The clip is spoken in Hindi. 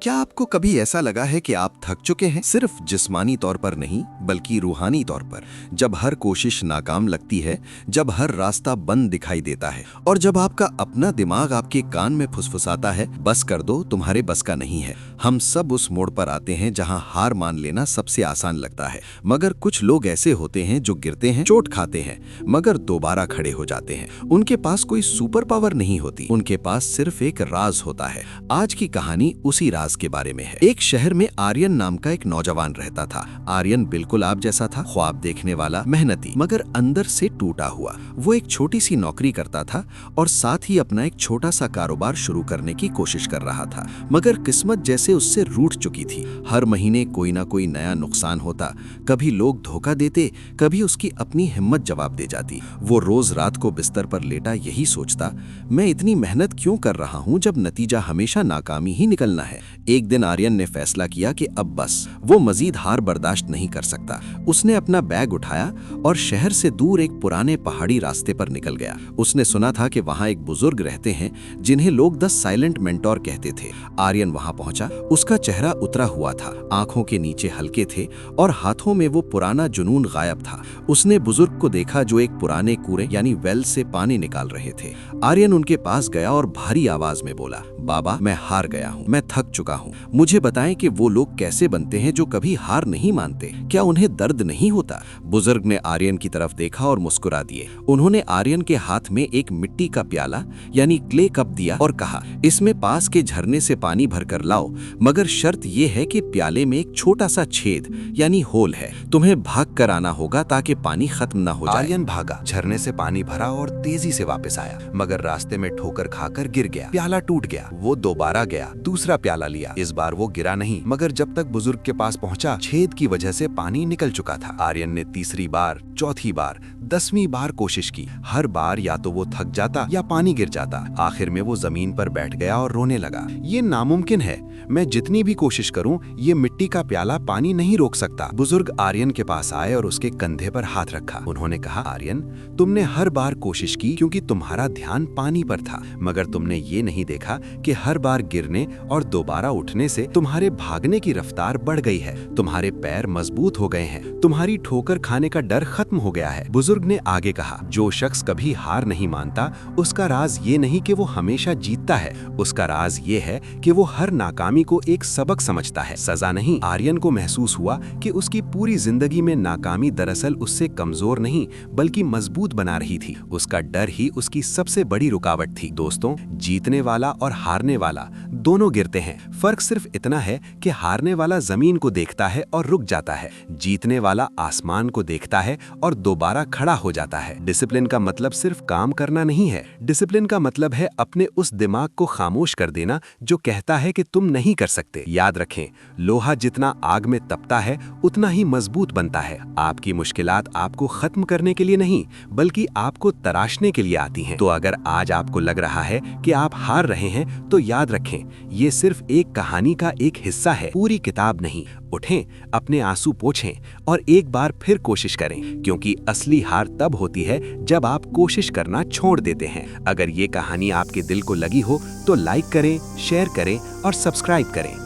क्या आपको कभी ऐसा लगा है कि आप थक चुके हैं, सिर्फ जिस्मानी तौर पर नहीं बल्कि रूहानी तौर पर? जब हर कोशिश नाकाम लगती है, जब हर रास्ता बंद दिखाई देता है और जब आपका अपना दिमाग आपके कान में फुसफुसाता है, बस कर दो, तुम्हारे बस का नहीं है। हम सब उस मोड़ पर आते हैं जहां हार मान लेना सबसे आसान लगता है। मगर कुछ लोग ऐसे होते हैं जो गिरते हैं, चोट खाते हैं, मगर दोबारा खड़े हो जाते हैं। उनके पास कोई सुपर पावर नहीं होती, उनके पास सिर्फ एक राज होता है। आज की कहानी उसी राज के बारे में है। एक शहर में आर्यन नाम का एक नौजवान रहता था। आर्यन बिल्कुल आप जैसा था, ख्वाब देखने वाला, मेहनती, मगर अंदर से टूटा हुआ। वो एक छोटी सी नौकरी करता था और साथ ही अपना एक छोटा सा कारोबार शुरू करने की कोशिश कर रहा था, मगर किस्मत जैसे उससे रूठ चुकी थी। हर महीने कोई ना कोई नया नुकसान होता, कभी लोग धोखा देते, कभी उसकी अपनी हिम्मत जवाब दे जाती। वो रोज रात को बिस्तर पर लेटा यही सोचता, मैं इतनी मेहनत क्यों कर रहा हूँ जब नतीजा हमेशा नाकामी ही निकलना है। एक दिन आर्यन ने फैसला किया कि अब बस, वो मजीद हार बर्दाश्त नहीं कर सकता। उसने अपना बैग उठाया और शहर से दूर एक पुराने पहाड़ी रास्ते पर निकल गया। उसने सुना था कि वहां एक बुजुर्ग रहते हैं जिन्हें लोग द साइलेंट मेंटोर कहते थे। आर्यन वहां पहुंचा। उसका चेहरा उतरा हुआ था, आंखों के नीचे हल्के थे और हाथों में वो पुराना जुनून गायब था। उसने बुजुर्ग को देखा जो एक पुराने कुएं यानी वेल से पानी निकाल रहे थे। आर्यन उनके पास गया और भारी आवाज में बोला, बाबा, मैं हार गया हूँ, मैं थक चुका हूँ। मुझे बताएं कि वो लोग कैसे बनते हैं जो कभी हार नहीं मानते? क्या उन्हें दर्द नहीं होता? बुजुर्ग ने आर्यन की तरफ देखा और मुस्कुरा दिए। उन्होंने आर्यन के हाथ में एक मिट्टी का प्याला यानी क्ले कप दिया और कहा, इसमें पास के झरने से पानी भरकर लाओ, मगर शर्त यह है कि प्याले में एक छोटा सा छेद यानी होल है। तुम्हें भाग कर आना होगा ताकि पानी खत्म ना हो जाए। आर्यन भागा, झरने से पानी भरा और तेजी से वापस आया, मगर रास्ते में ठोकर खाकर गिर गया। प्याला टूट गया। वो दोबारा गया, दूसरा प्याला लिया। इस बार वो गिरा नहीं, मगर जब तक बुजुर्ग के पास पहुंचा, छेद की वजह से पानी निकल चुका था। आर्यन ने तीसरी बार, चौथी बार, 10वीं बार कोशिश की। हर बार या तो वो थक जाता या पानी गिर जाता। आखिर में वो जमीन पर बैठ गया और रोने लगा। ये नामुमकिन है, मैं जितनी भी कोशिश करूं, ये मिट्टी का प्याला पानी नहीं रोक सकता। बुजुर्ग आर्यन के पास आए और उसके कंधे पर हाथ रखा। उन्होंने कहा, आर्यन, तुमने हर बार कोशिश की क्योंकि तुम्हारा ध्यान पानी पर था, मगर तुमने ये नहीं देखा कि हर बार गिरने और दोबारा उठने से तुम्हारे भागने की रफ्तार बढ़ गई है, तुम्हारे पैर मजबूत हो गए हैं, तुम्हारी ठोकर खाने का डर खत्म हो गया है। बुजुर्ग ने आगे कहा, जो शख्स कभी हार नहीं मानता, उसका राज ये नहीं कि वो हमेशा जीतता है, उसका राज ये है कि वो हर नाकामी को एक सबक समझता है, सजा नहीं। आर्यन को महसूस हुआ कि उसकी पूरी जिंदगी में नाकामी दरअसल उससे कमजोर नहीं बल्कि मजबूत बना रही थी। उसका डर ही उसकी सबसे बड़ी रुकावट थी। दोस्तों, जीतने वाला और हारने वाला दोनों गिरते हैं। फर्क सिर्फ इतना है कि हारने वाला जमीन को देखता है और रुक जाता है, जीतने वाला आसमान को देखता है और दोबारा खड़ा हो जाता है। डिसिप्लिन का मतलब सिर्फ काम करना नहीं है। डिसिप्लिन का मतलब है अपने उस दिमाग को खामोश कर देना जो कहता है कि तुम नहीं कर सकते। याद रखें, लोहा जितना आग में तपता है उतना ही मजबूत बनता है। आपकी मुश्किलात आपको खत्म करने के लिए नहीं बल्कि आपको तराशने के लिए आती हैं। तो अगर आज आपको लग रहा है कि आप हार रहे हैं, तो याद रखें, ये सिर्फ एक कहानी का एक हिस्सा है, पूरी किताब नहीं। उठें, अपने आंसू पोंछें और एक बार फिर कोशिश करें, क्योंकि असली हार तब होती है जब आप कोशिश करना छोड़ देते हैं। अगर ये कहानी आपके दिल को लगी हो तो लाइक करें, शेयर करें और सब्सक्राइब करें।